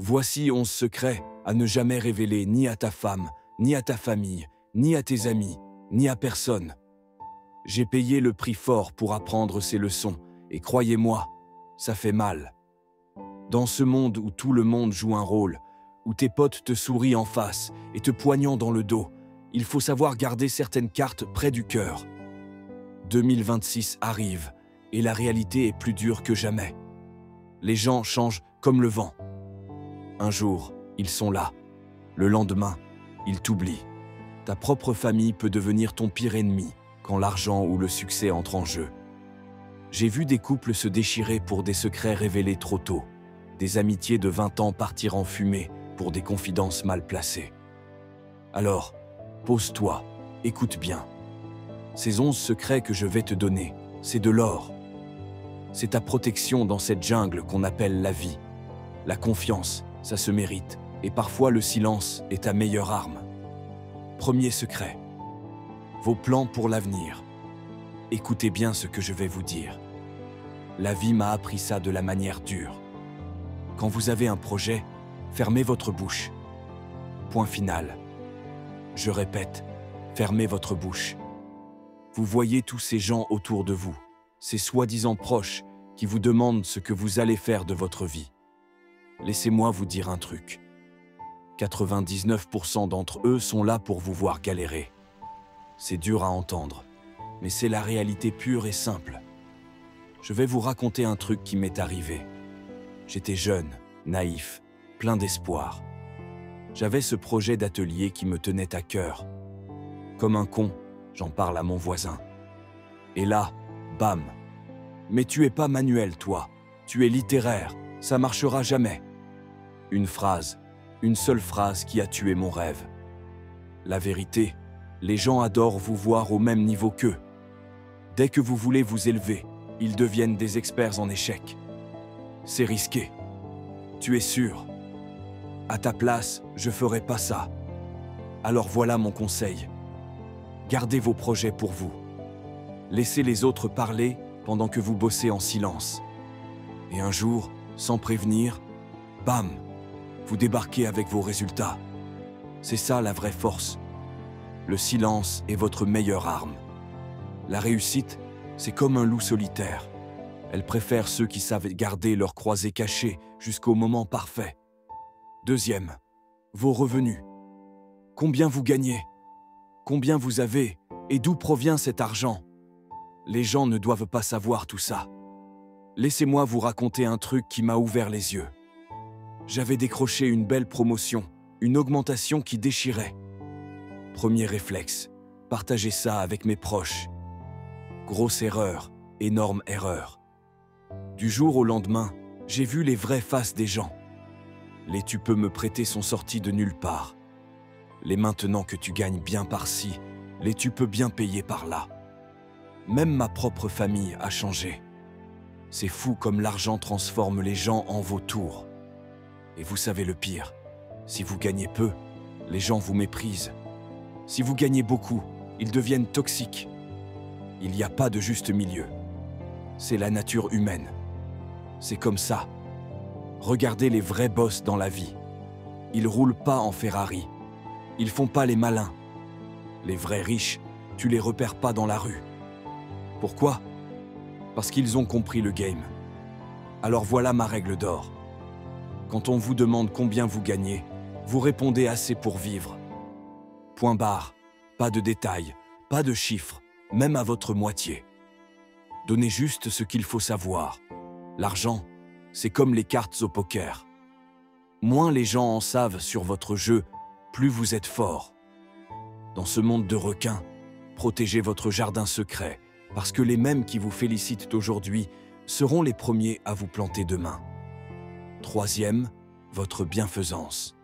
Voici 11 secrets à ne jamais révéler ni à ta femme, ni à ta famille, ni à tes amis, ni à personne. J'ai payé le prix fort pour apprendre ces leçons, et croyez-moi, ça fait mal. Dans ce monde où tout le monde joue un rôle, où tes potes te sourient en face et te poignant dans le dos, il faut savoir garder certaines cartes près du cœur. 2026 arrive, et la réalité est plus dure que jamais. Les gens changent comme le vent. Un jour, ils sont là. Le lendemain, ils t'oublient. Ta propre famille peut devenir ton pire ennemi quand l'argent ou le succès entrent en jeu. J'ai vu des couples se déchirer pour des secrets révélés trop tôt, des amitiés de 20 ans partir en fumée pour des confidences mal placées. Alors, pose-toi, écoute bien. Ces 11 secrets que je vais te donner, c'est de l'or. C'est ta protection dans cette jungle qu'on appelle la vie. La confiance, ça se mérite, et parfois le silence est ta meilleure arme. Premier secret. Vos plans pour l'avenir. Écoutez bien ce que je vais vous dire. La vie m'a appris ça de la manière dure. Quand vous avez un projet, fermez votre bouche. Point final. Je répète, fermez votre bouche. Vous voyez tous ces gens autour de vous, ces soi-disant proches qui vous demandent ce que vous allez faire de votre vie. Laissez-moi vous dire un truc. 99% d'entre eux sont là pour vous voir galérer. C'est dur à entendre, mais c'est la réalité pure et simple. Je vais vous raconter un truc qui m'est arrivé. J'étais jeune, naïf, plein d'espoir. J'avais ce projet d'atelier qui me tenait à cœur. Comme un con, j'en parle à mon voisin. Et là, bam! Mais tu es pas manuel, toi. Tu es littéraire. Ça marchera jamais. Une phrase, une seule phrase qui a tué mon rêve. La vérité, les gens adorent vous voir au même niveau qu'eux. Dès que vous voulez vous élever, ils deviennent des experts en échecs. C'est risqué. Tu es sûr? À ta place, je ferais pas ça. Alors voilà mon conseil. Gardez vos projets pour vous. Laissez les autres parler pendant que vous bossez en silence. Et un jour, sans prévenir, bam, vous débarquez avec vos résultats. C'est ça la vraie force. Le silence est votre meilleure arme. La réussite, c'est comme un loup solitaire. Elle préfère ceux qui savent garder leur croisée cachée jusqu'au moment parfait. Deuxième, vos revenus. Combien vous gagnez? Combien vous avez? Et d'où provient cet argent? Les gens ne doivent pas savoir tout ça. Laissez-moi vous raconter un truc qui m'a ouvert les yeux. J'avais décroché une belle promotion, une augmentation qui déchirait. Premier réflexe, partager ça avec mes proches. Grosse erreur, énorme erreur. Du jour au lendemain, j'ai vu les vraies faces des gens. Les tu peux me prêter sont sortis de nulle part. Les maintenant que tu gagnes bien par-ci, les tu peux bien payer par-là. Même ma propre famille a changé. C'est fou comme l'argent transforme les gens en vautours. Et vous savez le pire, si vous gagnez peu, les gens vous méprisent. Si vous gagnez beaucoup, ils deviennent toxiques. Il n'y a pas de juste milieu. C'est la nature humaine. C'est comme ça. Regardez les vrais boss dans la vie. Ils roulent pas en Ferrari. Ils font pas les malins. Les vrais riches, tu les repères pas dans la rue. Pourquoi? Parce qu'ils ont compris le game. Alors voilà ma règle d'or. Quand on vous demande combien vous gagnez, vous répondez assez pour vivre. Point barre, pas de détails, pas de chiffres, même à votre moitié. Donnez juste ce qu'il faut savoir. L'argent, c'est comme les cartes au poker. Moins les gens en savent sur votre jeu, plus vous êtes fort. Dans ce monde de requins, protégez votre jardin secret, parce que les mêmes qui vous félicitent aujourd'hui seront les premiers à vous planter demain. Troisième, votre bienfaisance.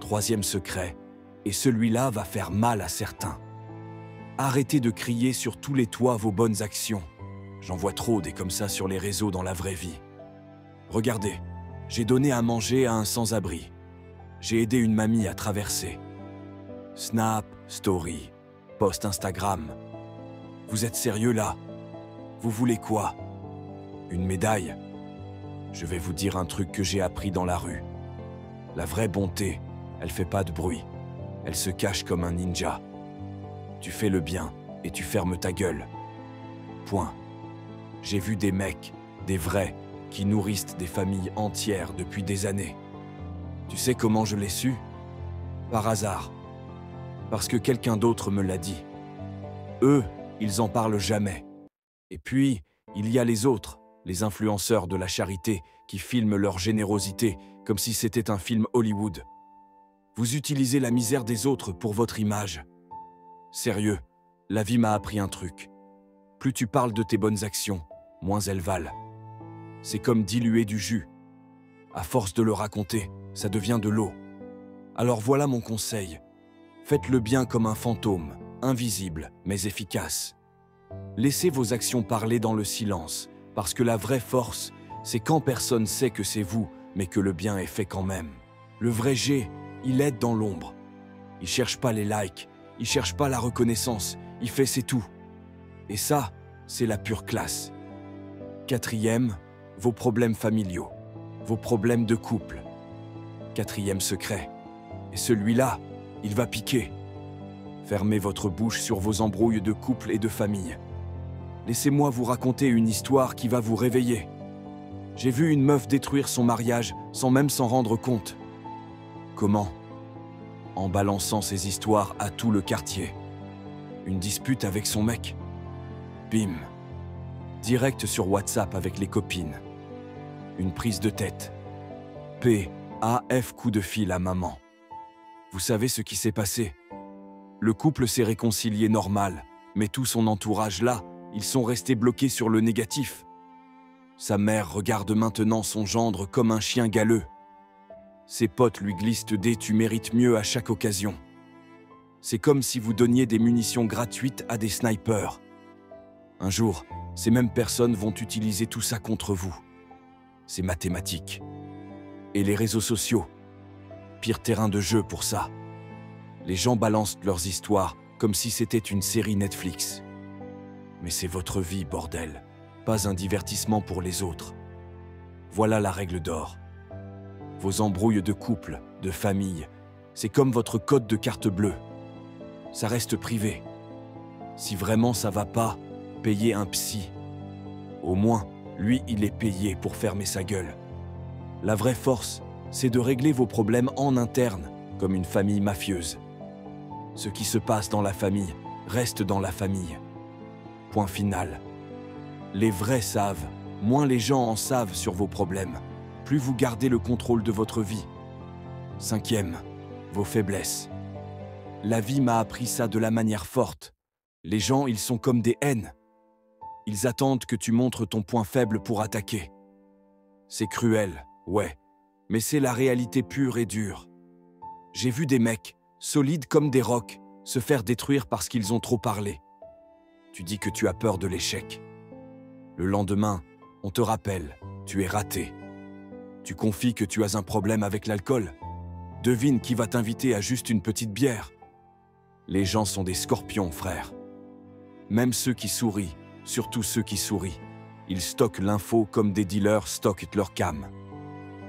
Troisième secret, et celui-là va faire mal à certains. Arrêtez de crier sur tous les toits vos bonnes actions. J'en vois trop des comme ça sur les réseaux dans la vraie vie. Regardez, j'ai donné à manger à un sans-abri. J'ai aidé une mamie à traverser. Snap, story, post Instagram. Vous êtes sérieux là? Vous voulez quoi? Une médaille? Je vais vous dire un truc que j'ai appris dans la rue. La vraie bonté, elle fait pas de bruit. Elle se cache comme un ninja. Tu fais le bien et tu fermes ta gueule. Point. J'ai vu des mecs, des vrais, qui nourrissent des familles entières depuis des années. Tu sais comment je l'ai su? Par hasard. Parce que quelqu'un d'autre me l'a dit. Eux, ils en parlent jamais. Et puis, il y a les autres, les influenceurs de la charité, qui filment leur générosité comme si c'était un film Hollywood. Vous utilisez la misère des autres pour votre image. Sérieux, la vie m'a appris un truc. Plus tu parles de tes bonnes actions, moins elles valent. C'est comme diluer du jus. À force de le raconter, ça devient de l'eau. Alors voilà mon conseil. Faites le bien comme un fantôme, invisible mais efficace. Laissez vos actions parler dans le silence, parce que la vraie force, c'est quand personne sait que c'est vous, mais que le bien est fait quand même. Le vrai G, il aide dans l'ombre. Il cherche pas les likes, il cherche pas la reconnaissance, il fait c'est tout. Et ça, c'est la pure classe. 4e, vos problèmes familiaux, vos problèmes de couple. 4e secret. Et celui-là, il va piquer. Fermez votre bouche sur vos embrouilles de couple et de famille. Laissez-moi vous raconter une histoire qui va vous réveiller. J'ai vu une meuf détruire son mariage sans même s'en rendre compte. Comment? En balançant ses histoires à tout le quartier. Une dispute avec son mec. Bim. Direct sur WhatsApp avec les copines. Une prise de tête. P.A.F. coup de fil à maman. Vous savez ce qui s'est passé? Le couple s'est réconcilié normal, mais tout son entourage là, ils sont restés bloqués sur le négatif. Sa mère regarde maintenant son gendre comme un chien galeux. Ses potes lui glissent des « tu mérites mieux » à chaque occasion. C'est comme si vous donniez des munitions gratuites à des snipers. Un jour, ces mêmes personnes vont utiliser tout ça contre vous. C'est mathématique. Et les réseaux sociaux, pire terrain de jeu pour ça. Les gens balancent leurs histoires comme si c'était une série Netflix. Mais c'est votre vie, bordel, pas un divertissement pour les autres. Voilà la règle d'or. Vos embrouilles de couple, de famille, c'est comme votre code de carte bleue. Ça reste privé. Si vraiment ça va pas, payez un psy. Au moins, lui, il est payé pour fermer sa gueule. La vraie force, c'est de régler vos problèmes en interne, comme une famille mafieuse. Ce qui se passe dans la famille reste dans la famille. Point final. Les vrais savent, moins les gens en savent sur vos problèmes, plus vous gardez le contrôle de votre vie. 5e, vos faiblesses. La vie m'a appris ça de la manière forte. Les gens, ils sont comme des haines. Ils attendent que tu montres ton point faible pour attaquer. C'est cruel, ouais, mais c'est la réalité pure et dure. J'ai vu des mecs, solides comme des rocs, se faire détruire parce qu'ils ont trop parlé. Tu dis que tu as peur de l'échec. Le lendemain, on te rappelle, tu es raté. Tu confies que tu as un problème avec l'alcool. Devine qui va t'inviter à juste une petite bière. Les gens sont des scorpions, frère. Même ceux qui sourient, surtout ceux qui sourient, ils stockent l'info comme des dealers stockent leur cam.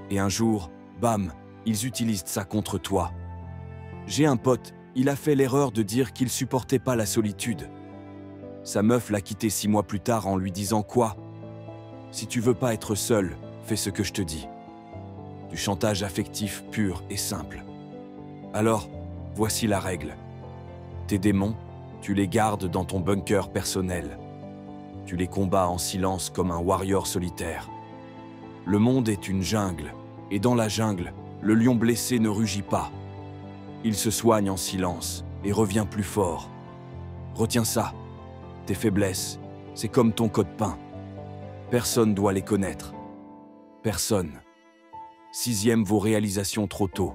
Et un jour, bam, ils utilisent ça contre toi. J'ai un pote, il a fait l'erreur de dire qu'il supportait pas la solitude. Sa meuf l'a quitté 6 mois plus tard en lui disant quoi? Si tu veux pas être seul, fais ce que je te dis. Du chantage affectif pur et simple. Alors, voici la règle. Tes démons, tu les gardes dans ton bunker personnel. Tu les combats en silence comme un warrior solitaire. Le monde est une jungle, et dans la jungle, le lion blessé ne rugit pas. Il se soigne en silence et revient plus fort. Retiens ça. Tes faiblesses, c'est comme ton code-PIN. Personne doit les connaître. Personne. 6e, vos réalisations trop tôt.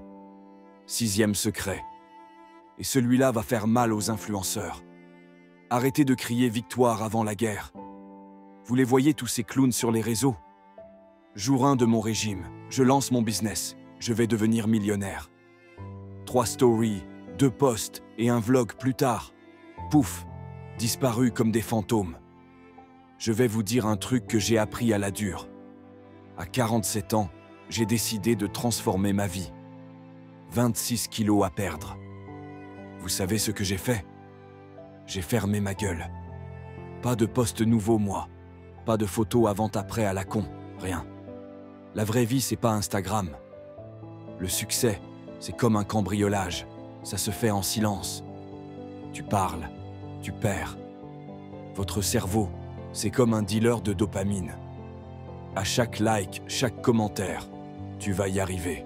6e secret. Et celui-là va faire mal aux influenceurs. Arrêtez de crier victoire avant la guerre. Vous les voyez tous ces clowns sur les réseaux? Jour 1 de mon régime, je lance mon business. Je vais devenir millionnaire. 3 stories, 2 posts et un vlog plus tard. Pouf, disparus comme des fantômes. Je vais vous dire un truc que j'ai appris à la dure. À 47 ans, j'ai décidé de transformer ma vie. 26 kilos à perdre. Vous savez ce que j'ai fait? J'ai fermé ma gueule. Pas de post nouveau, moi. Pas de photos avant-après à la con. Rien. La vraie vie, c'est pas Instagram. Le succès, c'est comme un cambriolage. Ça se fait en silence. Tu parles, tu perds. Votre cerveau, c'est comme un dealer de dopamine. À chaque like, chaque commentaire, tu vas y arriver.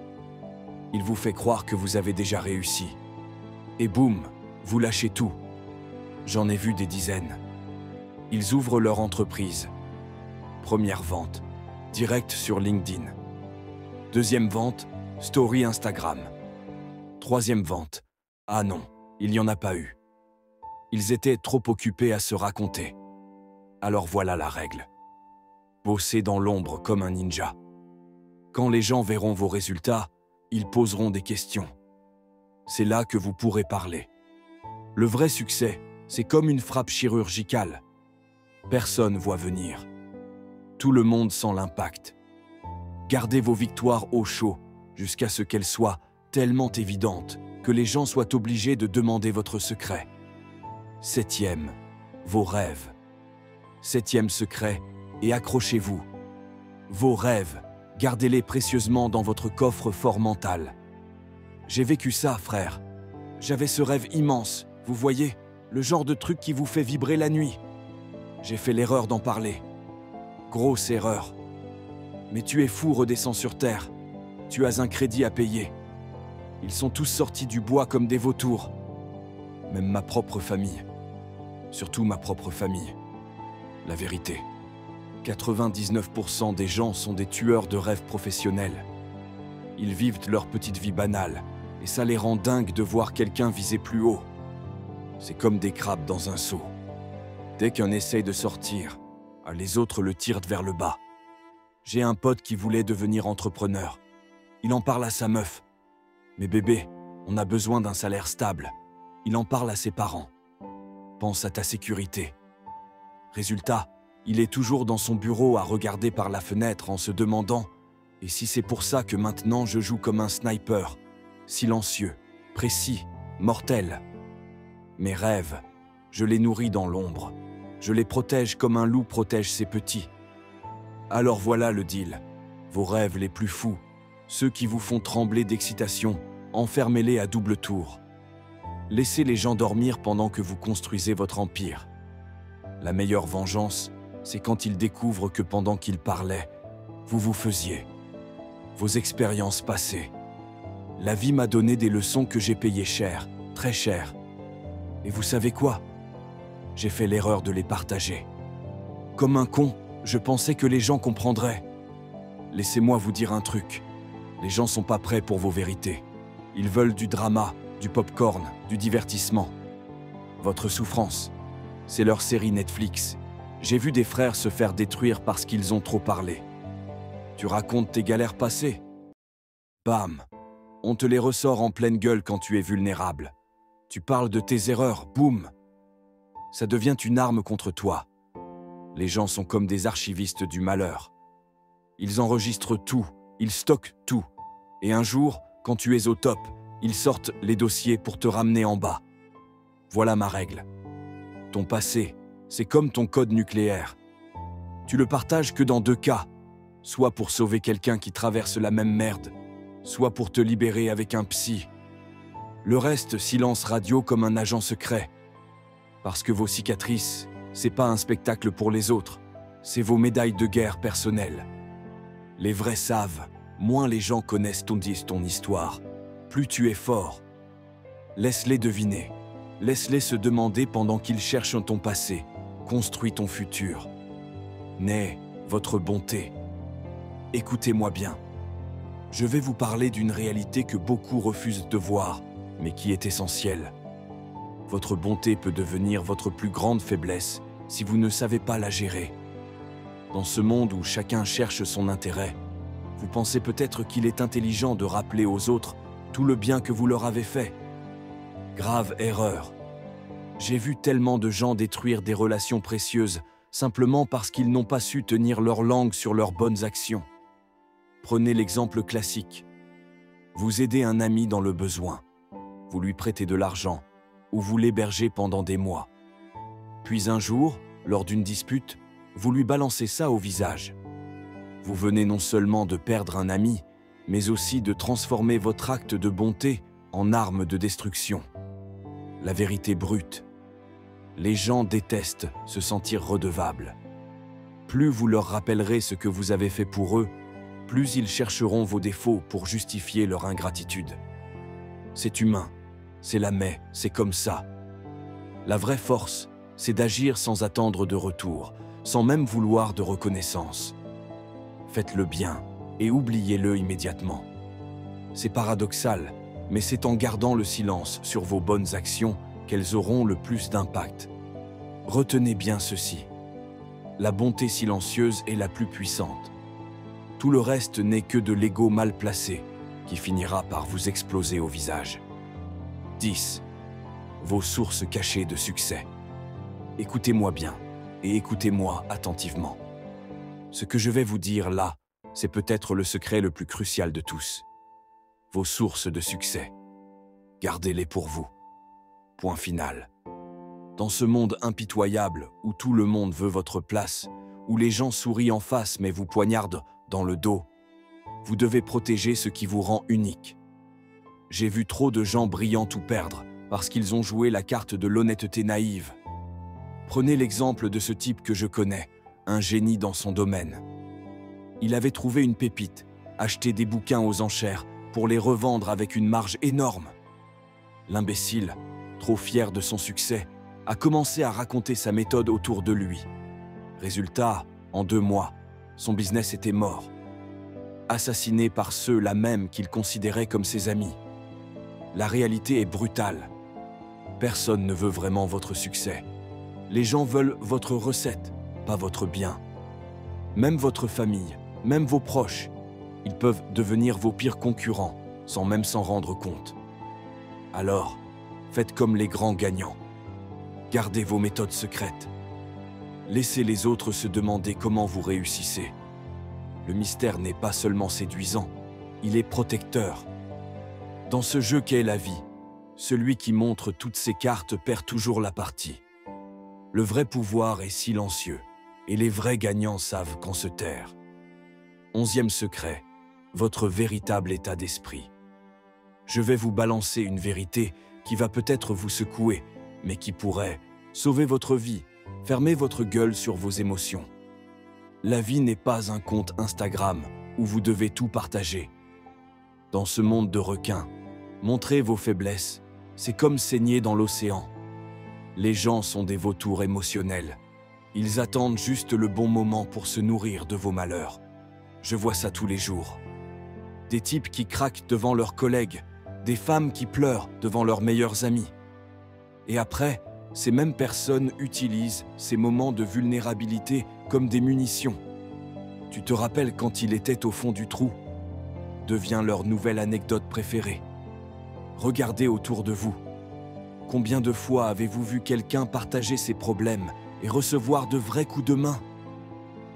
Il vous fait croire que vous avez déjà réussi. Et boum, vous lâchez tout. J'en ai vu des dizaines. Ils ouvrent leur entreprise. Première vente, direct sur LinkedIn. Deuxième vente, story Instagram. Troisième vente, ah non, il n'y en a pas eu. Ils étaient trop occupés à se raconter. Alors voilà la règle. Bossez dans l'ombre comme un ninja. Quand les gens verront vos résultats, ils poseront des questions. C'est là que vous pourrez parler. Le vrai succès, c'est comme une frappe chirurgicale. Personne voit venir. Tout le monde sent l'impact. Gardez vos victoires au chaud jusqu'à ce qu'elles soient tellement évidentes que les gens soient obligés de demander votre secret. Septième, vos rêves. Septième secret, et accrochez-vous. Vos rêves, gardez-les précieusement dans votre coffre-fort mental. J'ai vécu ça, frère. J'avais ce rêve immense, vous voyez, le genre de truc qui vous fait vibrer la nuit. J'ai fait l'erreur d'en parler. Grosse erreur. Mais tu es fou, redescends sur terre. Tu as un crédit à payer. Ils sont tous sortis du bois comme des vautours. Même ma propre famille. Surtout ma propre famille. La vérité. 99% des gens sont des tueurs de rêves professionnels. Ils vivent leur petite vie banale, et ça les rend dingues de voir quelqu'un viser plus haut. C'est comme des crabes dans un seau. Dès qu'un essaye de sortir, les autres le tirent vers le bas. J'ai un pote qui voulait devenir entrepreneur. Il en parle à sa meuf. Mais bébé, on a besoin d'un salaire stable. Il en parle à ses parents. Pense à ta sécurité. Résultat, il est toujours dans son bureau à regarder par la fenêtre en se demandant « Et si c'est pour ça que maintenant je joue comme un sniper, silencieux, précis, mortel ?» Mes rêves, je les nourris dans l'ombre. Je les protège comme un loup protège ses petits. Alors voilà le deal. Vos rêves les plus fous, ceux qui vous font trembler d'excitation, enfermez-les à double tour. Laissez les gens dormir pendant que vous construisez votre empire. La meilleure vengeance, c'est quand ils découvrent que pendant qu'ils parlaient, vous vous faisiez. Vos expériences passées. La vie m'a donné des leçons que j'ai payées cher, très cher. Et vous savez quoi? J'ai fait l'erreur de les partager. Comme un con, je pensais que les gens comprendraient. Laissez-moi vous dire un truc. Les gens sont pas prêts pour vos vérités. Ils veulent du drama, du pop-corn, du divertissement. Votre souffrance, c'est leur série Netflix. J'ai vu des frères se faire détruire parce qu'ils ont trop parlé. Tu racontes tes galères passées. Bam! On te les ressort en pleine gueule quand tu es vulnérable. Tu parles de tes erreurs, boum! Ça devient une arme contre toi. Les gens sont comme des archivistes du malheur. Ils enregistrent tout, ils stockent tout. Et un jour, quand tu es au top, ils sortent les dossiers pour te ramener en bas. Voilà ma règle. Ton passé, c'est comme ton code nucléaire. Tu le partages que dans deux cas, soit pour sauver quelqu'un qui traverse la même merde, soit pour te libérer avec un psy. Le reste, silence radio comme un agent secret. Parce que vos cicatrices, c'est pas un spectacle pour les autres, c'est vos médailles de guerre personnelles. Les vrais savent, moins les gens connaissent ton histoire, plus tu es fort. Laisse-les deviner, laisse-les se demander pendant qu'ils cherchent ton passé, construis ton futur. N'aie votre bonté. Écoutez-moi bien. Je vais vous parler d'une réalité que beaucoup refusent de voir, mais qui est essentielle. Votre bonté peut devenir votre plus grande faiblesse si vous ne savez pas la gérer. Dans ce monde où chacun cherche son intérêt, vous pensez peut-être qu'il est intelligent de rappeler aux autres tout le bien que vous leur avez fait. Grave erreur. J'ai vu tellement de gens détruire des relations précieuses simplement parce qu'ils n'ont pas su tenir leur langue sur leurs bonnes actions. Prenez l'exemple classique. Vous aidez un ami dans le besoin. Vous lui prêtez de l'argent ou vous l'hébergez pendant des mois. Puis un jour, lors d'une dispute, vous lui balancez ça au visage. Vous venez non seulement de perdre un ami, mais aussi de transformer votre acte de bonté en arme de destruction. La vérité brute. Les gens détestent se sentir redevables. Plus vous leur rappellerez ce que vous avez fait pour eux, plus ils chercheront vos défauts pour justifier leur ingratitude. C'est humain, c'est la mais, c'est comme ça. La vraie force, c'est d'agir sans attendre de retour, sans même vouloir de reconnaissance. Faites le bien et oubliez-le immédiatement. C'est paradoxal, mais c'est en gardant le silence sur vos bonnes actions qu'elles auront le plus d'impact. Retenez bien ceci. La bonté silencieuse est la plus puissante. Tout le reste n'est que de l'ego mal placé, qui finira par vous exploser au visage. 10. Vos sources cachées de succès. Écoutez-moi bien, et écoutez-moi attentivement. Ce que je vais vous dire là, c'est peut-être le secret le plus crucial de tous. Vos sources de succès. Gardez-les pour vous. Point final. Dans ce monde impitoyable où tout le monde veut votre place, où les gens sourient en face mais vous poignardent dans le dos, vous devez protéger ce qui vous rend unique. J'ai vu trop de gens brillants tout perdre parce qu'ils ont joué la carte de l'honnêteté naïve. Prenez l'exemple de ce type que je connais, un génie dans son domaine. Il avait trouvé une pépite, acheté des bouquins aux enchères pour les revendre avec une marge énorme. L'imbécile, trop fier de son succès, a commencé à raconter sa méthode autour de lui. Résultat, en 2 mois, son business était mort. Assassiné par ceux-là même qu'il considérait comme ses amis. La réalité est brutale. Personne ne veut vraiment votre succès. Les gens veulent votre recette, pas votre bien. Même votre famille, même vos proches, ils peuvent devenir vos pires concurrents, sans même s'en rendre compte. Alors, faites comme les grands gagnants. Gardez vos méthodes secrètes. Laissez les autres se demander comment vous réussissez. Le mystère n'est pas seulement séduisant, il est protecteur. Dans ce jeu qu'est la vie, celui qui montre toutes ses cartes perd toujours la partie. Le vrai pouvoir est silencieux, et les vrais gagnants savent quand se taire. 11e secret, votre véritable état d'esprit. Je vais vous balancer une vérité qui va peut-être vous secouer, mais qui pourrait sauver votre vie. Fermez votre gueule sur vos émotions. La vie n'est pas un compte Instagram où vous devez tout partager. Dans ce monde de requins, montrez vos faiblesses, c'est comme saigner dans l'océan. Les gens sont des vautours émotionnels. Ils attendent juste le bon moment pour se nourrir de vos malheurs. Je vois ça tous les jours. Des types qui craquent devant leurs collègues, des femmes qui pleurent devant leurs meilleurs amis. Et après, ces mêmes personnes utilisent ces moments de vulnérabilité comme des munitions. Tu te rappelles quand il était au fond du trou? Devient leur nouvelle anecdote préférée. Regardez autour de vous. Combien de fois avez-vous vu quelqu'un partager ses problèmes et recevoir de vrais coups de main?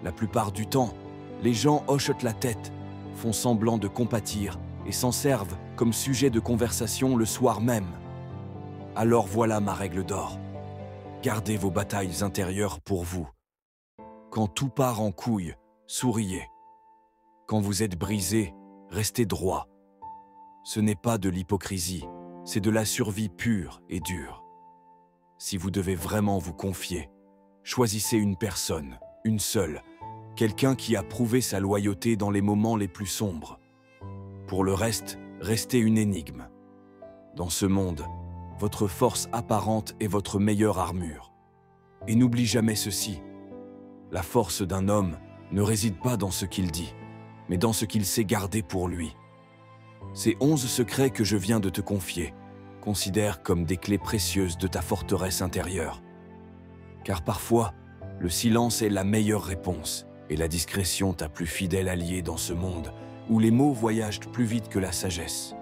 La plupart du temps, les gens hochent la tête, font semblant de compatir et s'en servent comme sujet de conversation le soir même. Alors voilà ma règle d'or. Gardez vos batailles intérieures pour vous. Quand tout part en couille, souriez. Quand vous êtes brisé, restez droit. Ce n'est pas de l'hypocrisie, c'est de la survie pure et dure. Si vous devez vraiment vous confier, choisissez une personne, une seule, quelqu'un qui a prouvé sa loyauté dans les moments les plus sombres. Pour le reste, restez une énigme. Dans ce monde, votre force apparente est votre meilleure armure. Et n'oublie jamais ceci. La force d'un homme ne réside pas dans ce qu'il dit, mais dans ce qu'il sait garder pour lui. Ces 11 secrets que je viens de te confier, considère comme des clés précieuses de ta forteresse intérieure. Car parfois, le silence est la meilleure réponse et la discrétion ta plus fidèle alliée dans ce monde où les mots voyagent plus vite que la sagesse.